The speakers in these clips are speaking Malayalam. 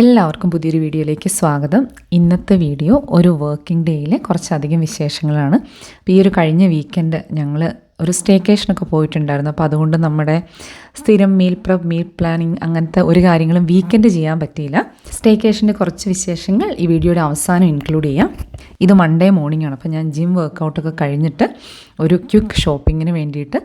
എല്ലാവർക്കും പുതിയൊരു വീഡിയോയിലേക്ക് സ്വാഗതം. ഇന്നത്തെ വീഡിയോ ഒരു വർക്കിംഗ് ഡേയിലെ കുറച്ചധികം വിശേഷങ്ങളാണ്. അപ്പോൾ ഈ ഒരു കഴിഞ്ഞ വീക്കെൻഡ് ഞങ്ങൾ ഒരു സ്റ്റേക്കേഷനൊക്കെ പോയിട്ടുണ്ടായിരുന്നു. അപ്പോൾ അതുകൊണ്ട് നമ്മുടെ സ്ഥിരം മീൽ പ്ലാനിങ് അങ്ങനത്തെ ഒരു കാര്യങ്ങളും വീക്കെൻഡ് ചെയ്യാൻ പറ്റിയില്ല. സ്റ്റേക്കേഷൻ്റെ കുറച്ച് വിശേഷങ്ങൾ ഈ വീഡിയോയുടെ അവസാനം ഇൻക്ലൂഡ് ചെയ്യാം. ഇത് മൺഡേ മോർണിംഗ് ആണ്. അപ്പോൾ ഞാൻ ജിം വർക്കൗട്ടൊക്കെ കഴിഞ്ഞിട്ട് ഒരു ക്വിക്ക് ഷോപ്പിങ്ങിന് വേണ്ടിയിട്ട്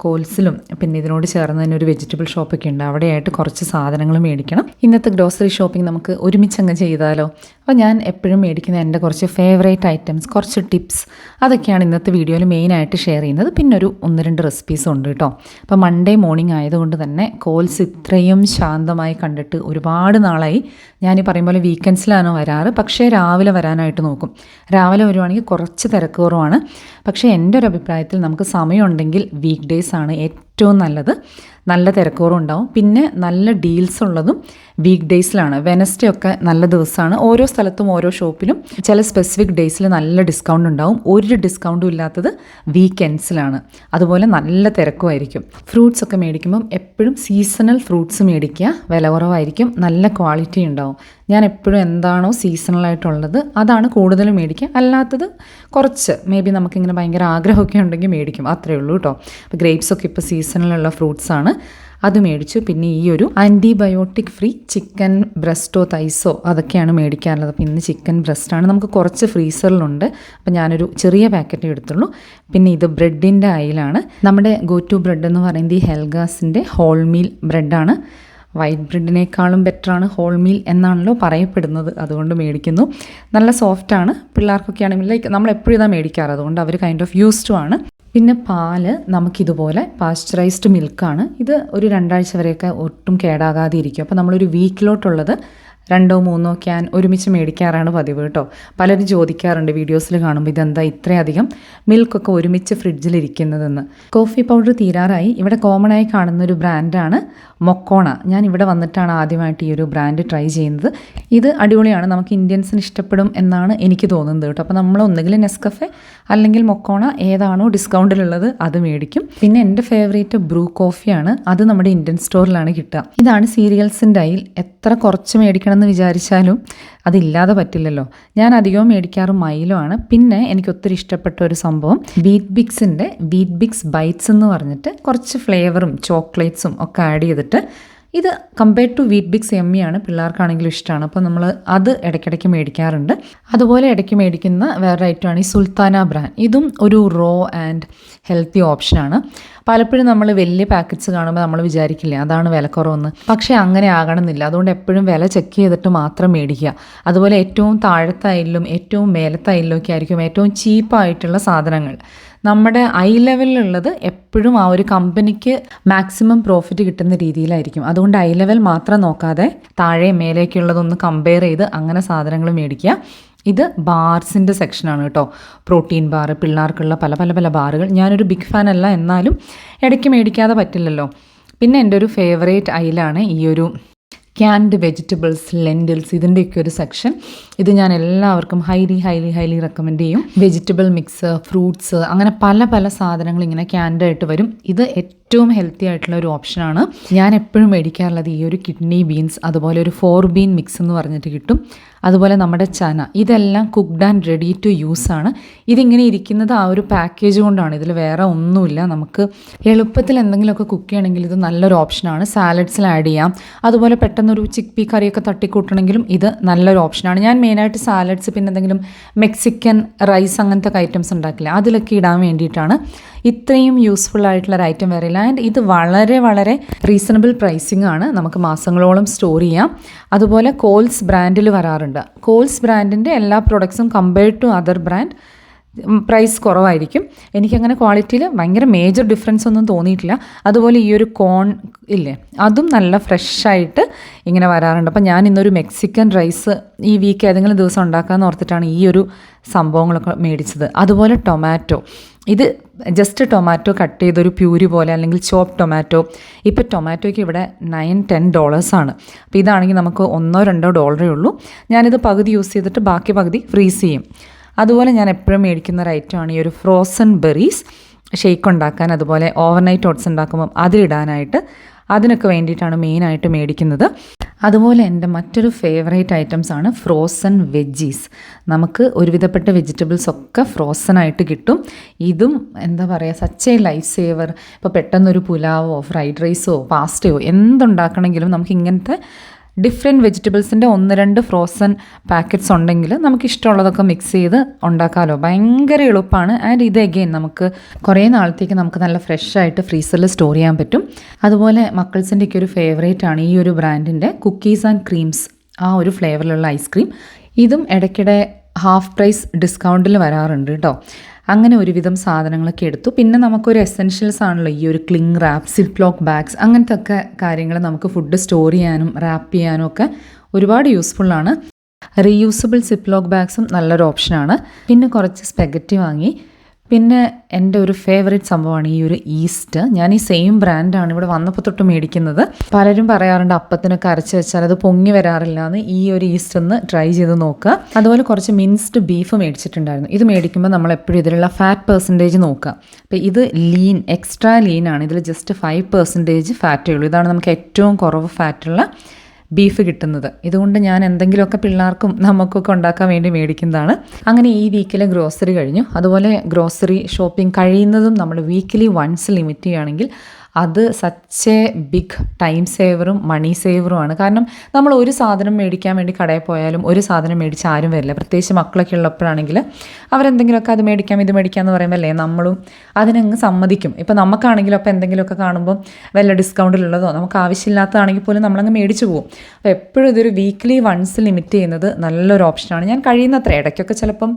കോൾസിലും പിന്നെ ഇതിനോട് ചേർന്ന് തന്നെ ഒരു വെജിറ്റബിൾ ഷോപ്പൊക്കെ ഉണ്ട്. അവിടെയായിട്ട് കുറച്ച് സാധനങ്ങൾ മേടിക്കണം. ഇന്നത്തെ ഗ്രോസറി ഷോപ്പിംഗ് നമുക്ക് ഒരുമിച്ചങ്ങ് ചെയ്താലോ? അപ്പോൾ ഞാൻ എപ്പോഴും മേടിക്കുന്ന എൻ്റെ കുറച്ച് ഫേവറേറ്റ് ഐറ്റംസ്, കുറച്ച് ടിപ്സ്, അതൊക്കെയാണ് ഇന്നത്തെ വീഡിയോയിൽ മെയിനായിട്ട് ഷെയർ ചെയ്യുന്നത്. പിന്നെ ഒരു 1-2 റെസിപ്പീസും ഉണ്ട് കേട്ടോ. അപ്പോൾ മൺഡേ മോർണിംഗ് ആയതുകൊണ്ട് തന്നെ കോൾസ് ഇത്രയും ശാന്തമായി കണ്ടിട്ട് ഒരുപാട് നാളായി. ഞാൻ ഈ പറയും പോലെ വീക്കെൻഡ്സിലാണ് വരാറ്, പക്ഷേ രാവിലെ വരാനായിട്ട് നോക്കും. രാവിലെ വരുവാണെങ്കിൽ കുറച്ച് തിരക്ക് കുറവാണ്. പക്ഷേ എൻ്റെ ഒരു അഭിപ്രായത്തിൽ നമുക്ക് സമയമുണ്ടെങ്കിൽ വീക്ക് ഡേയ്സ് ആണ് ഏറ്റവും നല്ലത്. നല്ല തിരക്കുറവും ഉണ്ടാവും. പിന്നെ നല്ല ഡീൽസ് ഉള്ളതും വീക്ക് ഡേയ്സിലാണ്. വെനസ്ഡേ ഒക്കെ നല്ല ദിവസമാണ്. ഓരോ സ്ഥലത്തും ഓരോ ഷോപ്പിലും ചില സ്പെസിഫിക് ഡേയ്സിൽ നല്ല ഡിസ്കൗണ്ട് ഉണ്ടാവും. ഒരു ഡിസ്കൗണ്ടും ഇല്ലാത്തത് വീക്കെൻഡ്സിലാണ്. അതുപോലെ നല്ല തിരക്കുമായിരിക്കും. ഫ്രൂട്ട്സ് ഒക്കെ മേടിക്കുമ്പം എപ്പോഴും സീസണൽ ഫ്രൂട്ട്സ് മേടിക്കുക. വില കുറവായിരിക്കും, നല്ല ക്വാളിറ്റി ഉണ്ടാവും. ഞാൻ എപ്പോഴും എന്താണോ സീസണലായിട്ടുള്ളത് അതാണ് കൂടുതലും മേടിക്കുക. അല്ലാത്തത് കുറച്ച് മേ ബി നമുക്കിങ്ങനെ ഭയങ്കര ആഗ്രഹമൊക്കെ ഉണ്ടെങ്കിൽ മേടിക്കും, അത്രയേ ഉള്ളൂ കേട്ടോ. അപ്പോൾ ഗ്രേപ്സൊക്കെ ഇപ്പോൾ സീസണിലുള്ള ഫ്രൂട്ട്സാണ്, അത് മേടിച്ചു. പിന്നെ ഈ ഒരു ആൻറ്റിബയോട്ടിക് ഫ്രീ ചിക്കൻ ബ്രസ്റ്റോ തൈസോ അതൊക്കെയാണ് മേടിക്കാറുള്ളത്. അപ്പോൾ ഇന്ന് ചിക്കൻ ബ്രസ്റ്റാണ്. നമുക്ക് കുറച്ച് ഫ്രീസറിലുണ്ട്. അപ്പോൾ ഞാനൊരു ചെറിയ പാക്കറ്റ് എടുത്തുള്ളൂ. പിന്നെ ഇത് ബ്രെഡിൻ്റെ അയിലാണ്. നമ്മുടെ ഗോ ടു ബ്രെഡ് എന്ന് പറയുന്നത് ഈ ഹെൽഗാസിൻ്റെ ഹോൾ മീൽ ബ്രെഡാണ്. വൈറ്റ് ബ്രെഡിനേക്കാളും ബെറ്ററാണ് ഹോൾ മീൽ എന്നാണല്ലോ പറയപ്പെടുന്നത്. അതുകൊണ്ട് മേടിക്കുന്നു. നല്ല സോഫ്റ്റാണ്. പിള്ളേർക്കൊക്കെ ആണെങ്കിൽ ലൈക്ക് നമ്മളെപ്പോഴും ഇതാ മേടിക്കാറ്, അതുകൊണ്ട് അവർ കൈൻഡ് ഓഫ് യൂസ്ഡ് ആണ്. പിന്നെ പാല് നമുക്കിതുപോലെ പാസ്ചറൈസ്ഡ് മിൽക്കാണ്. ഇത് ഒരു 2 ആഴ്ച വരെയൊക്കെ ഒട്ടും കേടാകാതെ ഇരിക്കും. അപ്പോൾ നമ്മളൊരു വീക്കിലോട്ടുള്ളത് 2-3 ക്യാൻ ഒരുമിച്ച് മേടിക്കാറാണ് പതിവ് കേട്ടോ. പലരും ചോദിക്കാറുണ്ട് വീഡിയോസിൽ കാണുമ്പോൾ ഇതെന്താ ഇത്രയധികം മിൽക്കൊക്കെ ഒരുമിച്ച് ഫ്രിഡ്ജിലിരിക്കുന്നതെന്ന്. കോഫി പൗഡർ തീരാറായി. ഇവിടെ കോമണായി കാണുന്നൊരു ബ്രാൻഡാണ് മൊക്കോണ. ഞാൻ ഇവിടെ വന്നിട്ടാണ് ആദ്യമായിട്ട് ഈ ഒരു ബ്രാൻഡ് ട്രൈ ചെയ്യുന്നത്. ഇത് അടിപൊളിയാണ്. നമുക്ക് ഇന്ത്യൻസിന് ഇഷ്ടപ്പെടും എന്നാണ് എനിക്ക് തോന്നുന്നത് കേട്ടോ. അപ്പോൾ നമ്മൾ ഒന്നുകിൽ നെസ്കഫെ അല്ലെങ്കിൽ മൊക്കോണ ഏതാണോ ഡിസ്കൗണ്ടിലുള്ളത് അത് മേടിക്കും. പിന്നെ എൻ്റെ ഫേവറേറ്റ് ബ്രൂ കോഫിയാണ്. അത് നമ്മുടെ ഇന്ത്യൻ സ്റ്റോറിലാണ് കിട്ടുക. ഇതാണ് സീരിയൽസിൻ്റെ അയിൽ. എത്ര കുറച്ച് മേടിക്കണം എന്ന് വിചാരിച്ചാലും അതില്ലാതെ പറ്റില്ലല്ലോ. ഞാൻ അധികവും മേടിക്കാറ് മൈലോ ആണ്. പിന്നെ എനിക്ക് ഒത്തിരി ഇഷ്ടപ്പെട്ട ഒരു സംഭവം വീറ്റ് ബിക്സിൻ്റെ വീറ്റ് ബിക്സ് ബൈറ്റ്സ് എന്ന് പറഞ്ഞിട്ട് കുറച്ച് ഫ്ലേവറും ചോക്ലേറ്റ്സും ഒക്കെ ആഡ് ചെയ്തിട്ട്, ഇത് കമ്പയർഡ് ടു വീറ്റ് ബിക്സ് എമ്മിയാണ്. പിള്ളേർക്കാണെങ്കിലും ഇഷ്ടമാണ്. അപ്പോൾ നമ്മൾ അത് ഇടയ്ക്കിടയ്ക്ക് മേടിക്കാറുണ്ട്. അതുപോലെ ഇടയ്ക്ക് മേടിക്കുന്ന വേറെ ഐറ്റമാണ് ഈ സുൽത്താന ബ്രാൻഡ്. ഇതും ഒരു റോ ആൻഡ് ഹെൽത്തി ഓപ്ഷനാണ്. പലപ്പോഴും നമ്മൾ വലിയ പാക്കറ്റ്സ് കാണുമ്പോൾ നമ്മൾ വിചാരിക്കില്ലേ അതാണ് വിലക്കുറവെന്ന്. പക്ഷേ അങ്ങനെ ആകണമെന്നില്ല. അതുകൊണ്ട് എപ്പോഴും വില ചെക്ക് ചെയ്തിട്ട് മാത്രം മേടിക്കുക. അതുപോലെ ഏറ്റവും താഴത്തായാലും ഏറ്റവും മേലത്തായാലും ഒക്കെ ആയിരിക്കും ഏറ്റവും ചീപ്പായിട്ടുള്ള സാധനങ്ങൾ. നമ്മുടെ ഐ ലെവലിലുള്ളത് എപ്പോഴും ആ ഒരു കമ്പനിക്ക് മാക്സിമം പ്രോഫിറ്റ് കിട്ടുന്ന രീതിയിലായിരിക്കും. അതുകൊണ്ട് ഐ ലെവൽ മാത്രം നോക്കാതെ താഴെ മേലേക്കുള്ളതൊന്ന് കമ്പയർ ചെയ്ത് അങ്ങനെ സാധനങ്ങൾ മേടിക്കുക. ഇത് ബാർസിൻ്റെ സെക്ഷനാണ് കേട്ടോ. പ്രോട്ടീൻ ബാർ, പിള്ളേർക്കുള്ള പല പല പല ബാറുകൾ. ഞാനൊരു ബിഗ് ഫാൻ അല്ല, എന്നാലും ഇടയ്ക്ക് മേടിക്കാതെ പറ്റില്ലല്ലോ. പിന്നെ എൻ്റെ ഒരു ഫേവറേറ്റ് അയിലാണ് ഈ ഒരു ക്യാൻഡ് വെജിറ്റബിൾസ്, ലെൻറ്റിൽസ്, ഇതിൻ്റെയൊക്കെ ഒരു സെക്ഷൻ. ഇത് ഞാൻ എല്ലാവർക്കും ഹൈലി റെക്കമെൻഡ് ചെയ്യും. വെജിറ്റബിൾ മിക്സ്, ഫ്രൂട്ട്സ്, അങ്ങനെ പല പല സാധനങ്ങൾ ഇങ്ങനെ ക്യാൻഡായിട്ട് വരും. ഇത് ഏറ്റവും ഹെൽത്തി ആയിട്ടുള്ള ഒരു ഓപ്ഷനാണ്. ഞാൻ എപ്പോഴും മേടിക്കാറുള്ളത് ഈ ഒരു കിഡ്നി ബീൻസ്, അതുപോലെ ഒരു 4 ബീൻ മിക്സ് എന്ന് പറഞ്ഞിട്ട് കിട്ടും. അതുപോലെ നമ്മുടെ ചന, ഇതെല്ലാം cooked and ready to use ആണ്. ഇതിങ്ങനെ ഇരിക്കുന്നത് ആ ഒരു പാക്കേജ് കൊണ്ടാണ്. ഇതിൽ വേറെ ഒന്നുമില്ല. നമുക്ക് എളുപ്പത്തിൽ എന്തെങ്കിലുമൊക്കെ കുക്ക് ചെയ്യണമെങ്കിൽ ഇത് നല്ലൊരു ഓപ്ഷനാണ്. സാലഡ്സിൽ ആഡ് ചെയ്യാം. അതുപോലെ പെട്ടെന്നൊരു ചിക്ക് കറിയൊക്കെ തട്ടിക്കൂട്ടണമെങ്കിലും ഇത് നല്ലൊരു ഓപ്ഷനാണ്. ഞാൻ മെയിനായിട്ട് സാലഡ്സ്, പിന്നെ എന്തെങ്കിലും മെക്സിക്കൻ റൈസ് അങ്ങനത്തെ ഐറ്റംസ് ഉണ്ടാക്കില്ല, അതിലൊക്കെ ഇടാൻ വേണ്ടിയിട്ടാണ്. ഇത്രയും യൂസ്ഫുൾ ആയിട്ടുള്ളൊരു ഐറ്റം വരില്ല. ആൻഡ് ഇത് വളരെ വളരെ റീസണബിൾ പ്രൈസിംഗ് ആണ്. നമുക്ക് മാസങ്ങളോളം സ്റ്റോർ ചെയ്യാം. അതുപോലെ കോൾസ് ബ്രാൻഡിൽ വരാറുണ്ട്. കോൾസ് ബ്രാൻഡിൻ്റെ എല്ലാ പ്രൊഡക്ട്സും compared to other brand price കുറവായിരിക്കും. എനിക്കങ്ങനെ ക്വാളിറ്റിയിൽ ഭയങ്കര മേജർ ഡിഫറൻസ് ഒന്നും തോന്നിയിട്ടില്ല. അതുപോലെ ഈ ഒരു കോൺ ഇല്ലേ, അതും നല്ല ഫ്രഷായിട്ട് ഇങ്ങനെ വരാറുണ്ട്. അപ്പോൾ ഞാൻ ഇന്നൊരു മെക്സിക്കൻ റൈസ് ഈ വീക്ക് ഏതെങ്കിലും ദിവസം ഉണ്ടാക്കാമെന്ന് ഓർത്തിട്ടാണ് ഈ ഒരു സംഭവങ്ങളൊക്കെ മേടിച്ചത്. അതുപോലെ ടൊമാറ്റോ, ഇത് ജസ്റ്റ് ടൊമാറ്റോ കട്ട് ചെയ്തൊരു പ്യൂരി പോലെ അല്ലെങ്കിൽ ചോപ്പ് ടൊമാറ്റോ. ഇപ്പോൾ ടൊമാറ്റോയ്ക്ക് ഇവിടെ $9-10 ആണ്. അപ്പോൾ ഇതാണെങ്കിൽ നമുക്ക് $1-2 ഉള്ളൂ. ഞാനിത് പകുതി യൂസ് ചെയ്തിട്ട് ബാക്കി പകുതി ഫ്രീസ് ചെയ്യും. അതുപോലെ ഞാൻ എപ്പോഴും മേടിക്കുന്ന ഒരു ഐറ്റമാണ് ഈ ഒരു ഫ്രോസൺ ബെറീസ്. ഷെയ്ക്ക് ഉണ്ടാക്കാൻ, അതുപോലെ ഓവർനൈറ്റ് ഓട്സ് ഉണ്ടാക്കുമ്പം അതിലിടാനായിട്ട്. അതിനൊക്കെ വേണ്ടിയിട്ടാണ് മെയിനായിട്ട് മേടിക്കുന്നത്. അതുപോലെ എൻ്റെ മറ്റൊരു ഫേവറേറ്റ് ഐറ്റംസ് ആണ് ഫ്രോസൺ വെജീസ്. നമുക്ക് ഒരുവിധപ്പെട്ട വെജിറ്റബിൾസ് ഒക്കെ ഫ്രോസൺ ആയിട്ട് കിട്ടും. ഇതും എന്താ പറയുക, സച്ച് എ ലൈഫ് സേവർ. ഇപ്പോൾ പെട്ടെന്നൊരു പുലാവോ ഫ്രൈഡ് റൈസോ പാസ്റ്റയോ എന്തുണ്ടാക്കണമെങ്കിലും നമുക്ക് ഇങ്ങനത്തെ ഡിഫറെൻറ്റ് വെജിറ്റബിൾസിൻ്റെ 1-2 ഫ്രോസൺ പാക്കറ്റ്സ് ഉണ്ടെങ്കിൽ നമുക്ക് ഇഷ്ടമുള്ളതൊക്കെ മിക്സ് ചെയ്ത് ഉണ്ടാക്കാമല്ലോ. ഭയങ്കര എളുപ്പമാണ്. ആൻഡ് ഇത് അഗെയിൻ നമുക്ക് കുറേ നാളത്തേക്ക് നമുക്ക് നല്ല ഫ്രഷ് ആയിട്ട് ഫ്രീസറിൽ സ്റ്റോർ ചെയ്യാൻ പറ്റും. അതുപോലെ മക്കൾസിൻ്റെയൊക്കെ ഒരു ഫേവറേറ്റ് ആണ് ഈ ഒരു ബ്രാൻഡിൻ്റെ കുക്കീസ് ആൻഡ് ക്രീംസ്, ആ ഒരു ഫ്ലേവറിലുള്ള ഐസ്ക്രീം. ഇതും ഇടയ്ക്കിടെ ഹാഫ് പ്രൈസ് ഡിസ്കൗണ്ടിൽ വരാറുണ്ട് കേട്ടോ. അങ്ങനെ ഒരുവിധം സാധനങ്ങളൊക്കെ എടുത്തു. പിന്നെ നമുക്കൊരു എസെൻഷ്യൽസ് ആണല്ലോ ഈ ഒരു ക്ലിങ് റാപ്പ്, സിപ്ലോക്ക് ബാഗ്സ്, അങ്ങനത്തെ ഒക്കെ കാര്യങ്ങൾ നമുക്ക് ഫുഡ് സ്റ്റോർ ചെയ്യാനും റാപ്പ് ചെയ്യാനും ഒക്കെ ഒരുപാട് യൂസ്ഫുള്ളാണ്. റീയൂസബിൾ സിപ്ലോക്ക് ബാഗ്സും നല്ലൊരു ഓപ്ഷനാണ്. പിന്നെ കുറച്ച് സ്പെഗറ്റി വാങ്ങി. പിന്നെ എൻ്റെ ഒരു ഫേവറേറ്റ് സംഭവമാണ് ഈ ഒരു ഈസ്റ്റ്. ഞാൻ ഈ സെയിം ബ്രാൻഡാണ് ഇവിടെ വന്നപ്പോൾ തൊട്ട് മേടിക്കുന്നത്. പലരും പറയാറുണ്ട് അപ്പത്തിനൊക്കെ അരച്ച് വെച്ചാൽ അത് പൊങ്ങി വരാറില്ല എന്ന്. ഈ ഒരു ഈസ്റ്റ് ഒന്ന് ട്രൈ ചെയ്ത് നോക്കുക. അതുപോലെ കുറച്ച് മിൻസ്ഡ് ബീഫ് മേടിച്ചിട്ടുണ്ടായിരുന്നു. ഇത് മേടിക്കുമ്പോൾ നമ്മൾ എപ്പോഴും ഇതിലുള്ള ഫാറ്റ് പെർസെൻറ്റേജ് നോക്കുക. അപ്പോൾ ഇത് ലീൻ, എക്സ്ട്രാ ലീൻ ആണ്. ഇതിൽ ജസ്റ്റ് 5% ഫാറ്റേ ഉള്ളൂ. ഇതാണ് നമുക്ക് ഏറ്റവും കുറവ് ഫാറ്റുള്ള ബീഫ് കിട്ടുന്നത്. ഇതുകൊണ്ട് ഞാൻ എന്തെങ്കിലുമൊക്കെ പിള്ളേർക്കും നമുക്കൊക്കെ ഉണ്ടാക്കാൻ വേണ്ടി മേടിക്കുന്നതാണ്. അങ്ങനെ ഈ വീക്കിലെ ഗ്രോസറി കഴിഞ്ഞു. അതുപോലെ ഗ്രോസറി ഷോപ്പിംഗ് കഴിയുന്നതും നമ്മൾ വീക്കിലി വൺസ് ലിമിറ്റ് ചെയ്യുകയാണെങ്കിൽ അത് സച്ച് എ ബിഗ് ടൈം സേവറും മണി സേവറുമാണ്. കാരണം നമ്മൾ ഒരു സാധനം മേടിക്കാൻ വേണ്ടി കടയിൽ പോയാലും ഒരു സാധനം മേടിച്ച് ആരും വരില്ല. പ്രത്യേകിച്ച് മക്കളൊക്കെ ഉള്ളപ്പോഴാണെങ്കിൽ അവരെന്തെങ്കിലുമൊക്കെ അത് മേടിക്കാം ഇത് മേടിക്കാം എന്ന് പറയുമ്പോൾ അല്ലേ നമ്മളും അതിനങ്ങ് സമ്മതിക്കും. ഇപ്പോൾ നമുക്കാണെങ്കിലും അപ്പോൾ എന്തെങ്കിലുമൊക്കെ കാണുമ്പോൾ വല്ല ഡിസ്കൗണ്ടിലുള്ളതോ നമുക്ക് ആവശ്യമില്ലാത്തതാണെങ്കിൽ പോലും നമ്മളങ്ങ് മേടിച്ചു പോകും. അപ്പോൾ എപ്പോഴും ഇതൊരു വീക്ക്ലി വൺസ് ലിമിറ്റ് ചെയ്യുന്നത് നല്ലൊരു ഓപ്ഷനാണ്. ഞാൻ കഴിയുന്നത്ര ഇടയ്ക്കൊക്കെ ചിലപ്പം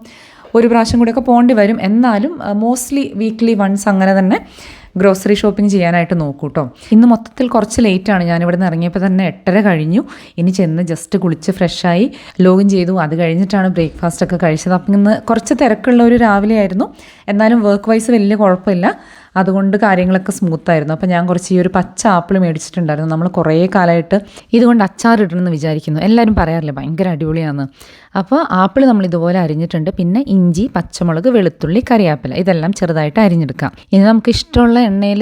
ഒരു പ്രാവശ്യം കൂടെയൊക്കെ പോകേണ്ടി വരും. എന്നാലും മോസ്റ്റ്ലി വീക്ക്ലി വൺസ് അങ്ങനെ തന്നെ ഗ്രോസറി ഷോപ്പിംഗ് ചെയ്യാനായിട്ട് നോക്കൂ കേട്ടോ. ഇന്ന് മൊത്തത്തിൽ കുറച്ച് ലേറ്റാണ്. ഞാനിവിടെ നിന്ന് ഇറങ്ങിയപ്പോൾ തന്നെ 8:30 കഴിഞ്ഞു. ഇനി ചെന്ന് ജസ്റ്റ് കുളിച്ച് ഫ്രഷായി ലോഗിൻ ചെയ്തു. അത് കഴിഞ്ഞിട്ടാണ് ബ്രേക്ക്ഫാസ്റ്റൊക്കെ കഴിച്ചത്. അപ്പം ഇന്ന് കുറച്ച് തിരക്കുള്ള ഒരു രാവിലെ ആയിരുന്നു. എന്നാലും വർക്ക് വൈസ് വലിയ കുഴപ്പമില്ല. അതുകൊണ്ട് കാര്യങ്ങളൊക്കെ സ്മൂത്തായിരുന്നു. അപ്പോൾ ഞാൻ കുറച്ച് ഈ ഒരു പച്ച ആപ്പിൾ മേടിച്ചിട്ടുണ്ടായിരുന്നു. നമ്മൾ കുറേ കാലമായിട്ട് ഇതുകൊണ്ട് അച്ചാറിടണമെന്ന് വിചാരിക്കുന്നു. എല്ലാവരും പറയാറില്ലേ ഭയങ്കര അടിപൊളിയാണ്. അപ്പോൾ ആപ്പിൾ നമ്മൾ ഇതുപോലെ അരിഞ്ഞിട്ടുണ്ട്. പിന്നെ ഇഞ്ചി, പച്ചമുളക്, വെളുത്തുള്ളി, കറിവേപ്പില ഇതെല്ലാം ചെറുതായിട്ട് അരിഞ്ഞെടുക്കാം. ഇനി നമുക്ക് ഇഷ്ടമുള്ള എണ്ണയിൽ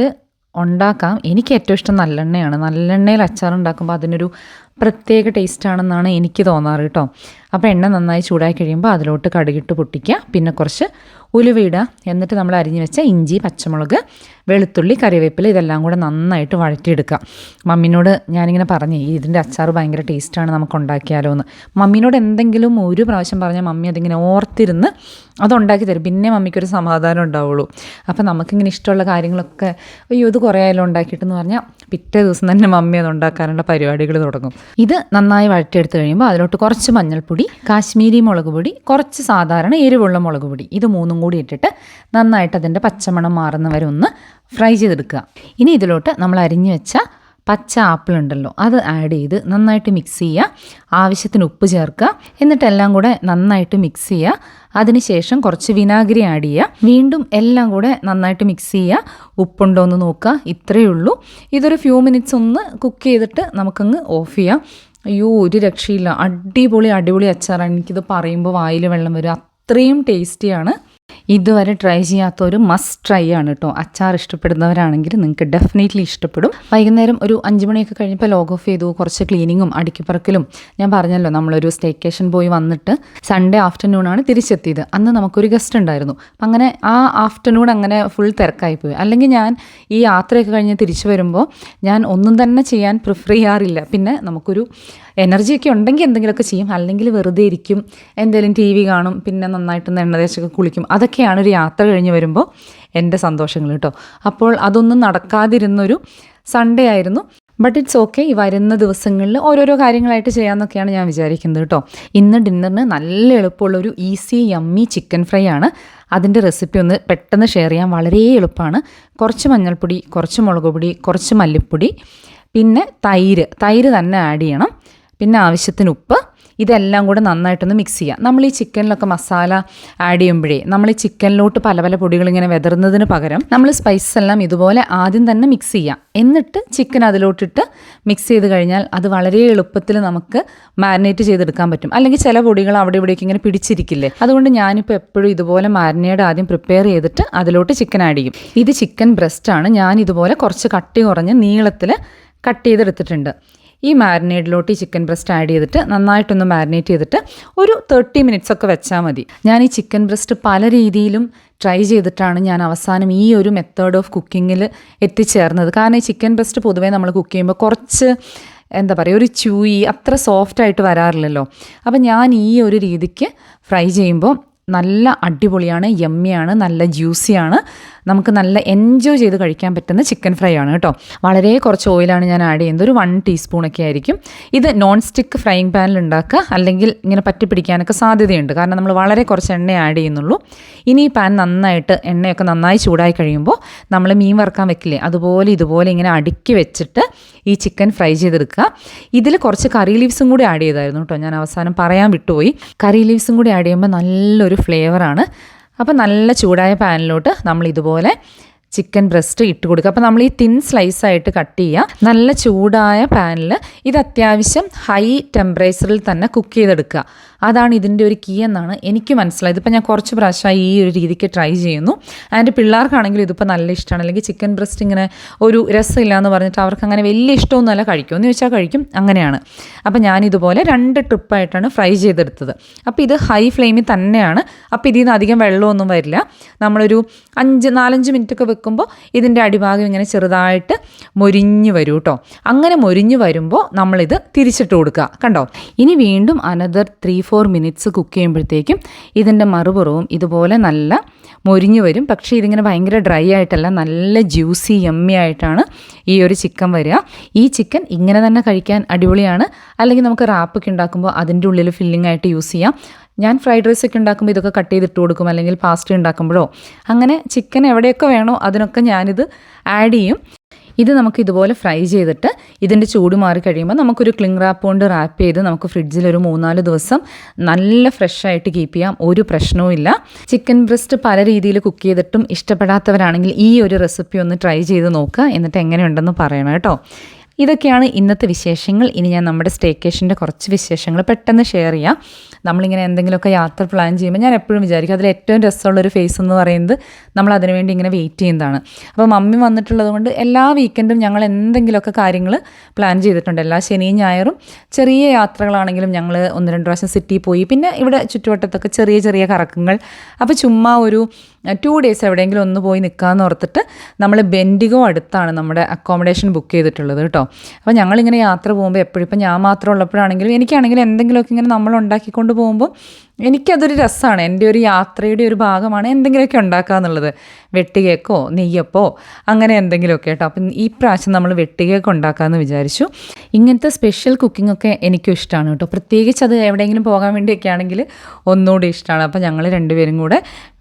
ഉണ്ടാക്കാം. എനിക്ക് ഏറ്റവും ഇഷ്ടം നല്ലെണ്ണയാണ്. നല്ലെണ്ണയിൽ അച്ചാർ ഉണ്ടാക്കുമ്പോൾ അതിനൊരു പ്രത്യേക ടേസ്റ്റാണെന്നാണ് എനിക്ക് തോന്നാറ് കേട്ടോ. അപ്പോൾ എണ്ണ നന്നായി ചൂടായി കഴിയുമ്പോൾ അതിലോട്ട് കടുകിട്ട് പൊട്ടിക്കുക. പിന്നെ കുറച്ച് ഉലുവയിടുക. എന്നിട്ട് നമ്മൾ അരിഞ്ഞ് വെച്ച ഇഞ്ചി, പച്ചമുളക്, വെളുത്തുള്ളി, കറിവേപ്പില ഇതെല്ലാം കൂടെ നന്നായിട്ട് വഴറ്റിയെടുക്കുക. മമ്മിനോട് ഞാനിങ്ങനെ പറഞ്ഞേ ഇതിൻ്റെ അച്ചാർ ഭയങ്കര ടേസ്റ്റാണ് നമുക്ക് ഉണ്ടാക്കിയാലോ എന്ന്. മമ്മിനോട് എന്തെങ്കിലും ഒരു പ്രാവശ്യം പറഞ്ഞാൽ മമ്മി അതിങ്ങനെ ഓർത്തിരുന്ന് അതുണ്ടാക്കി തരും. പിന്നെ മമ്മിക്കൊരു സമാധാനം ഉണ്ടാവുള്ളൂ. അപ്പോൾ നമുക്കിങ്ങനെ ഇഷ്ടമുള്ള കാര്യങ്ങളൊക്കെ അയ്യോ ഇത് കുറേ ആയാലും ഉണ്ടാക്കിയിട്ടെന്ന് പറഞ്ഞാൽ പിറ്റേ ദിവസം തന്നെ മമ്മി അത് ഉണ്ടാക്കാനുള്ള പരിപാടികൾ തുടങ്ങും. ഇത് നന്നായി വഴറ്റിയെടുത്ത് കഴിയുമ്പോൾ അതിലോട്ട് കുറച്ച് മഞ്ഞൾപ്പൊടി, കാശ്മീരി മുളക് പൊടി, കുറച്ച് സാധാരണ എരിവുള്ള മുളക് പൊടി ഇത് മൂന്നും കൂടി ഇട്ടിട്ട് നന്നായിട്ട് അതിൻ്റെ പച്ചമണം മാറുന്നവരെ ഒന്ന് ഫ്രൈ ചെയ്തെടുക്കുക. ഇനി ഇതിലോട്ട് നമ്മൾ അരിഞ്ഞു വെച്ച പച്ച ആപ്പിൾ ഉണ്ടല്ലോ അത് ആഡ് ചെയ്ത് നന്നായിട്ട് മിക്സ് ചെയ്യുക. ആവശ്യത്തിന് ഉപ്പ് ചേർക്കുക. എന്നിട്ട് എല്ലാം കൂടെ നന്നായിട്ട് മിക്സ് ചെയ്യുക. അതിനുശേഷം കുറച്ച് വിനാഗിരി ആഡ് ചെയ്യുക. വീണ്ടും എല്ലാം കൂടെ നന്നായിട്ട് മിക്സ് ചെയ്യുക. ഉപ്പുണ്ടോ എന്ന് നോക്കുക. ഇത്രയേ ഉള്ളൂ. ഇതൊരു ഫ്യൂ മിനിറ്റ്സ് ഒന്ന് കുക്ക് ചെയ്തിട്ട് നമുക്കങ്ങ് ഓഫ് ചെയ്യാം. അയ്യോ ഒരു രക്ഷയില്ല. അടിപൊളി അച്ചാറാണ്. എനിക്കിത് പറയുമ്പോൾ വായിൽ വെള്ളം വരും. അത്രയും ടേസ്റ്റിയാണ്. ഇതുവരെ ട്രൈ ചെയ്യാത്തൊരു മസ്റ്റ് ട്രൈ ആണ് കേട്ടോ. അച്ചാർ ഇഷ്ടപ്പെടുന്നവരാണെങ്കിൽ നിങ്ങൾക്ക് ഡെഫിനറ്റ്ലി ഇഷ്ടപ്പെടും. വൈകുന്നേരം ഒരു 5 മണിയൊക്കെ കഴിഞ്ഞപ്പോൾ ലോഗ് ഓഫ് ചെയ്തു. കുറച്ച് ക്ലീനിങ്ങും അടുക്കിപ്പറക്കലും. ഞാൻ പറഞ്ഞല്ലോ നമ്മളൊരു സ്റ്റേക്കേഷൻ പോയി വന്നിട്ട് സൺഡേ ആഫ്റ്റർനൂണാണ് തിരിച്ചെത്തിയത്. അന്ന് നമുക്കൊരു ഗസ്റ്റ് ഉണ്ടായിരുന്നു. അങ്ങനെ ആ ആഫ്റ്റർനൂൺ അങ്ങനെ ഫുൾ തിരക്കായിപ്പോയി. അല്ലെങ്കിൽ ഞാൻ ഈ യാത്രയൊക്കെ കഴിഞ്ഞ് തിരിച്ചു വരുമ്പോൾ ഞാൻ ഒന്നും തന്നെ ചെയ്യാൻ പ്രിഫർ ചെയ്യാറില്ല. പിന്നെ നമുക്കൊരു എനർജിയൊക്കെ ഉണ്ടെങ്കിൽ എന്തെങ്കിലുമൊക്കെ ചെയ്യും. അല്ലെങ്കിൽ വെറുതെ ഇരിക്കും, എന്തെങ്കിലും TV കാണും, പിന്നെ നന്നായിട്ടൊന്ന് എണ്ണ തേച്ചൊക്കെ കുളിക്കും. അതൊക്കെയാണ് ഒരു യാത്ര കഴിഞ്ഞ് വരുമ്പോൾ എൻ്റെ സന്തോഷങ്ങൾ കേട്ടോ. അപ്പോൾ അതൊന്നും നടക്കാതിരുന്നൊരു സൺഡേ ആയിരുന്നു. But it's okay. ഈ വരുന്ന ദിവസങ്ങളിൽ ഓരോരോ കാര്യങ്ങളായിട്ട് ചെയ്യാമെന്നൊക്കെയാണ് ഞാൻ വിചാരിക്കുന്നത് കേട്ടോ. ഇന്ന് ഡിന്നറിന് നല്ല എളുപ്പമുള്ളൊരു ഈസി യമ്മി ചിക്കൻ ഫ്രൈ ആണ്. അതിൻ്റെ റെസിപ്പി ഒന്ന് പെട്ടെന്ന് ഷെയർ ചെയ്യാൻ വളരെ എളുപ്പമാണ്. കുറച്ച് മഞ്ഞൾപ്പൊടി, കുറച്ച് മുളക് പൊടി, കുറച്ച് മല്ലിപ്പൊടി, പിന്നെ തൈര് തന്നെ ആഡ് ചെയ്യണം. പിന്നെ ആവശ്യത്തിന് ഉപ്പ്. ഇതെല്ലാം കൂടെ നന്നായിട്ടൊന്ന് മിക്സ് ചെയ്യുക. നമ്മൾ ഈ ചിക്കനിലൊക്കെ മസാല ആഡ് ചെയ്യുമ്പോഴേ നമ്മൾ ഈ ചിക്കനിലോട്ട് പല പല പൊടികൾ ഇങ്ങനെ വെതറുന്നതിന് പകരം നമ്മൾ സ്പൈസസ് എല്ലാം ഇതുപോലെ ആദ്യം തന്നെ മിക്സ് ചെയ്യുക. എന്നിട്ട് ചിക്കൻ അതിലോട്ടിട്ട് മിക്സ് ചെയ്ത് കഴിഞ്ഞാൽ അത് വളരെ എളുപ്പത്തിൽ നമുക്ക് മാരിനേറ്റ് ചെയ്തെടുക്കാൻ പറ്റും. അല്ലെങ്കിൽ ചില പൊടികൾ അവിടെ ഇവിടേക്ക് ഇങ്ങനെ പിടിച്ചിരിക്കില്ലേ. അതുകൊണ്ട് ഞാനിപ്പോൾ എപ്പോഴും ഇതുപോലെ മാരിനേഡ് ആദ്യം പ്രിപ്പയർ ചെയ്തിട്ട് അതിലോട്ട് ചിക്കൻ ആഡ് ചെയ്യും. ഇത് ചിക്കൻ ബ്രസ്റ്റ് ആണ്. ഞാൻ ഇതുപോലെ കുറച്ച് കട്ടി കുറഞ്ഞ് നീളത്തിൽ കട്ട് ചെയ്തെടുത്തിട്ടുണ്ട്. ഈ മാരിനേഡിലോട്ട് ഈ ചിക്കൻ ബ്രസ്റ്റ് ആഡ് ചെയ്തിട്ട് നന്നായിട്ടൊന്ന് മാരിനേറ്റ് ചെയ്തിട്ട് ഒരു 30 മിനിറ്റ്സ് ഒക്കെ വെച്ചാൽ മതി. ഞാൻ ഈ ചിക്കൻ ബ്രസ്റ്റ് പല രീതിയിലും ട്രൈ ചെയ്തിട്ടാണ് ഞാൻ അവസാനം ഈ ഒരു മെത്തേഡ് ഓഫ് കുക്കിങ്ങിൽ എത്തിച്ചേർന്നത്. കാരണം ഈ ചിക്കൻ ബ്രസ്റ്റ് പൊതുവേ നമ്മൾ കുക്ക് ചെയ്യുമ്പോൾ കുറച്ച് എന്താ പറയുക, ഒരു ച്യൂയി അത്ര സോഫ്റ്റായിട്ട് വരാറില്ലല്ലോ. അപ്പം ഞാൻ ഈ ഒരു രീതിക്ക് ഫ്രൈ ചെയ്യുമ്പോൾ നല്ല അടിപൊളിയാണ്, യമ്മിയാണ്, നല്ല ജ്യൂസിയാണ്, നമുക്ക് നല്ല എൻജോയ് ചെയ്ത് കഴിക്കാൻ പറ്റുന്ന ചിക്കൻ ഫ്രൈ ആണ് കേട്ടോ. വളരെ കുറച്ച് ഓയിലാണ് ഞാൻ ആഡ് ചെയ്യുന്നത്, ഒരു 1 ടീസ്പൂണൊക്കെ ആയിരിക്കും. ഇത് നോൺ സ്റ്റിക്ക് ഫ്രൈയിങ് പാനിൽ ഉണ്ടാക്കുക, അല്ലെങ്കിൽ ഇങ്ങനെ പറ്റി പിടിക്കാനൊക്കെ സാധ്യതയുണ്ട്, കാരണം നമ്മൾ വളരെ കുറച്ച് എണ്ണ ആഡ് ചെയ്യുന്നുള്ളൂ. ഇനി ഈ പാൻ നന്നായിട്ട് എണ്ണയൊക്കെ നന്നായി ചൂടായി കഴിയുമ്പോൾ നമ്മൾ മീൻ വറുക്കാൻ വെക്കില്ലേ, അതുപോലെ ഇതുപോലെ ഇങ്ങനെ അടുക്കി വെച്ചിട്ട് ഈ ചിക്കൻ ഫ്രൈ ചെയ്തെടുക്കുക. ഇതിൽ കുറച്ച് കറി ലീവ്സും കൂടി ആഡ് ചെയ്തായിരുന്നു കേട്ടോ, ഞാൻ അവസാനം പറയാൻ വിട്ടുപോയി. കറി ലീവ്സും കൂടി ആഡ് ചെയ്യുമ്പോൾ നല്ലൊരു ഫ്ലേവറാണ്. അപ്പോൾ നല്ല ചൂടായ പാനിലോട്ട് നമ്മൾ ഇതുപോലെ ചിക്കൻ ബ്രസ്റ്റ് ഇട്ട് കൊടുക്കുക. അപ്പോൾ നമ്മൾ ഈ തിൻ സ്ലൈസായിട്ട് കട്ട് ചെയ്യുക. നല്ല ചൂടായ പാനിൽ ഇത് അത്യാവശ്യം ഹൈ ടെമ്പറേച്ചറിൽ തന്നെ കുക്ക് ചെയ്തെടുക്കുക. അതാണ് ഇതിൻ്റെ ഒരു കീ എന്നാണ് എനിക്ക് മനസ്സിലായത്. ഇപ്പോൾ ഞാൻ കുറച്ച് പ്രാവശ്യമായി ഈ ഒരു രീതിക്ക് ട്രൈ ചെയ്യുന്നു. ആൻഡ് പിള്ളേർക്കാണെങ്കിലും ഇതിപ്പോൾ നല്ല ഇഷ്ടമാണ്. അല്ലെങ്കിൽ ചിക്കൻ ബ്രസ്റ്റ് ഇങ്ങനെ ഒരു രസമില്ല എന്ന് പറഞ്ഞിട്ട് അവർക്ക് അങ്ങനെ വലിയ ഇഷ്ടമൊന്നുമല്ല, കഴിക്കുമെന്ന് ചോദിച്ചാൽ കഴിക്കും, അങ്ങനെയാണ്. അപ്പോൾ ഞാനിതുപോലെ 2 ട്രിപ്പായിട്ടാണ് ഫ്രൈ ചെയ്തെടുത്തത്. അപ്പോൾ ഇത് ഹൈ ഫ്ലെയിമിൽ തന്നെയാണ്. അപ്പോൾ ഇതിൽ നിന്ന് അധികം വെള്ളമൊന്നും വരില്ല. നമ്മളൊരു 4-5 മിനിറ്റൊക്കെ വെക്കുമ്പോൾ ഇതിൻ്റെ അടിഭാഗം ഇങ്ങനെ ചെറുതായിട്ട് മൊരിഞ്ഞ് വരും കേട്ടോ. അങ്ങനെ മൊരിഞ്ഞ് വരുമ്പോൾ നമ്മളിത് തിരിച്ചിട്ട് കൊടുക്കുക. കണ്ടോ, ഇനി വീണ്ടും അനദർ 3-4 മിനിറ്റ്സ് കുക്ക് ചെയ്യുമ്പോഴത്തേക്കും ഇതിൻ്റെ മറുപുറവും ഇതുപോലെ നല്ല മൊരിഞ്ഞ് വരും. പക്ഷേ ഇതിങ്ങനെ ഭയങ്കര ഡ്രൈ ആയിട്ടല്ല, നല്ല ജ്യൂസി യമ്മി ആയിട്ടാണ് ഈ ഒരു ചിക്കൻ വരിക. ഈ ചിക്കൻ ഇങ്ങനെ തന്നെ കഴിക്കാൻ അടിപൊളിയാണ്. അല്ലെങ്കിൽ നമുക്ക് റാപ്പൊക്കെ ഉണ്ടാക്കുമ്പോൾ അതിൻ്റെ ഉള്ളിൽ ഫില്ലിംഗ് ആയിട്ട് യൂസ് ചെയ്യാം. ഞാൻ ഫ്രൈഡ് റൈസ് ഒക്കെ ഉണ്ടാക്കുമ്പോൾ ഇതൊക്കെ കട്ട് ചെയ്തിട്ട് കൊടുക്കും, അല്ലെങ്കിൽ പാസ്ത ഉണ്ടാക്കുമ്പോഴോ അങ്ങനെ ചിക്കൻ എവിടെയൊക്കെ വേണോ അതിനൊക്കെ ഞാനിത് ആഡ് ചെയ്യും. ഇത് നമുക്ക് ഇതുപോലെ ഫ്രൈ ചെയ്തിട്ട് ഇതിൻ്റെ ചൂട് മാറി കഴിയുമ്പോൾ നമുക്കൊരു ക്ലിംഗ് റാപ്പ് കൊണ്ട് റാപ്പ് ചെയ്ത് നമുക്ക് ഫ്രിഡ്ജിൽ ഒരു 3-4 ദിവസം നല്ല ഫ്രഷായിട്ട് കീപ്പ് ചെയ്യാം, ഒരു പ്രശ്നവും ഇല്ല. ചിക്കൻ ബ്രസ്റ്റ് പല രീതിയിൽ കുക്ക് ചെയ്തിട്ടും ഇഷ്ടപ്പെടാത്തവരാണെങ്കിൽ ഈ ഒരു റെസിപ്പി ഒന്ന് ട്രൈ ചെയ്ത് നോക്കുക, എന്നിട്ട് എങ്ങനെയുണ്ടെന്ന് പറയണം കേട്ടോ. ഇതൊക്കെയാണ് ഇന്നത്തെ വിശേഷങ്ങൾ. ഇനി ഞാൻ നമ്മുടെ സ്റ്റേക്കേഷൻ്റെ കുറച്ച് വിശേഷങ്ങൾ പെട്ടെന്ന് ഷെയർ ചെയ്യാം. നമ്മളിങ്ങനെ എന്തെങ്കിലുമൊക്കെ യാത്ര പ്ലാൻ ചെയ്യുമ്പോൾ ഞാൻ എപ്പോഴും വിചാരിക്കും അതിൽ ഏറ്റവും രസമുള്ളൊരു ഫേസ് എന്ന് പറയുന്നത് നമ്മൾ അതിനുവേണ്ടി ഇങ്ങനെ വെയിറ്റ് ചെയ്യുന്നതാണ്. അപ്പോൾ മമ്മി വന്നിട്ടുള്ളത് കൊണ്ട് എല്ലാ വീക്കെൻഡും ഞങ്ങൾ എന്തെങ്കിലുമൊക്കെ കാര്യങ്ങൾ പ്ലാൻ ചെയ്തിട്ടുണ്ട്. എല്ലാ ശനിയും ഞായറും ചെറിയ യാത്രകളാണെങ്കിലും ഞങ്ങൾ 1-2 പ്രാവശ്യം സിറ്റിയിൽ പോയി, പിന്നെ ഇവിടെ ചുറ്റുവട്ടത്തൊക്കെ ചെറിയ ചെറിയ കറക്കങ്ങൾ. അപ്പോൾ ചുമ്മാ ഒരു 2 ഡേയ്സ് എവിടെയെങ്കിലും ഒന്ന് പോയി നിൽക്കാമെന്ന് ഓർത്തിട്ട് നമ്മൾ ബെൻഡിഗോ അടുത്താണ് നമ്മുടെ അക്കോമഡേഷൻ ബുക്ക് ചെയ്തിട്ടുള്ളത് കേട്ടോ. അപ്പോൾ ഞങ്ങളിങ്ങനെ യാത്ര പോകുമ്പോൾ എപ്പോഴും, ഇപ്പം ഞാൻ മാത്രം ഉള്ളപ്പോഴാണെങ്കിലും എനിക്കാണെങ്കിലും എന്തെങ്കിലുമൊക്കെ ഇങ്ങനെ നമ്മൾ ഉണ്ടാക്കിക്കൊണ്ട് പോകുമ്പോൾ എനിക്കതൊരു രസമാണ്. എൻ്റെ ഒരു യാത്രയുടെ ഒരു ഭാഗമാണ് എന്തെങ്കിലുമൊക്കെ ഉണ്ടാക്കുക എന്നുള്ളത്. വെട്ടുകേക്കോ നെയ്യപ്പോ അങ്ങനെ എന്തെങ്കിലുമൊക്കെ കേട്ടോ. അപ്പം ഈ പ്രാവശ്യം നമ്മൾ വെട്ടുകേക്ക് ഉണ്ടാക്കാമെന്ന് വിചാരിച്ചു. ഇങ്ങനത്തെ സ്പെഷ്യൽ കുക്കിംഗ് ഒക്കെ എനിക്കും ഇഷ്ടമാണ് കേട്ടോ. പ്രത്യേകിച്ച് അത് എവിടെയെങ്കിലും പോകാൻ വേണ്ടിയൊക്കെ ആണെങ്കിൽ ഒന്നുകൂടി ഇഷ്ടമാണ്. അപ്പോൾ ഞങ്ങൾ 2 പേരും കൂടെ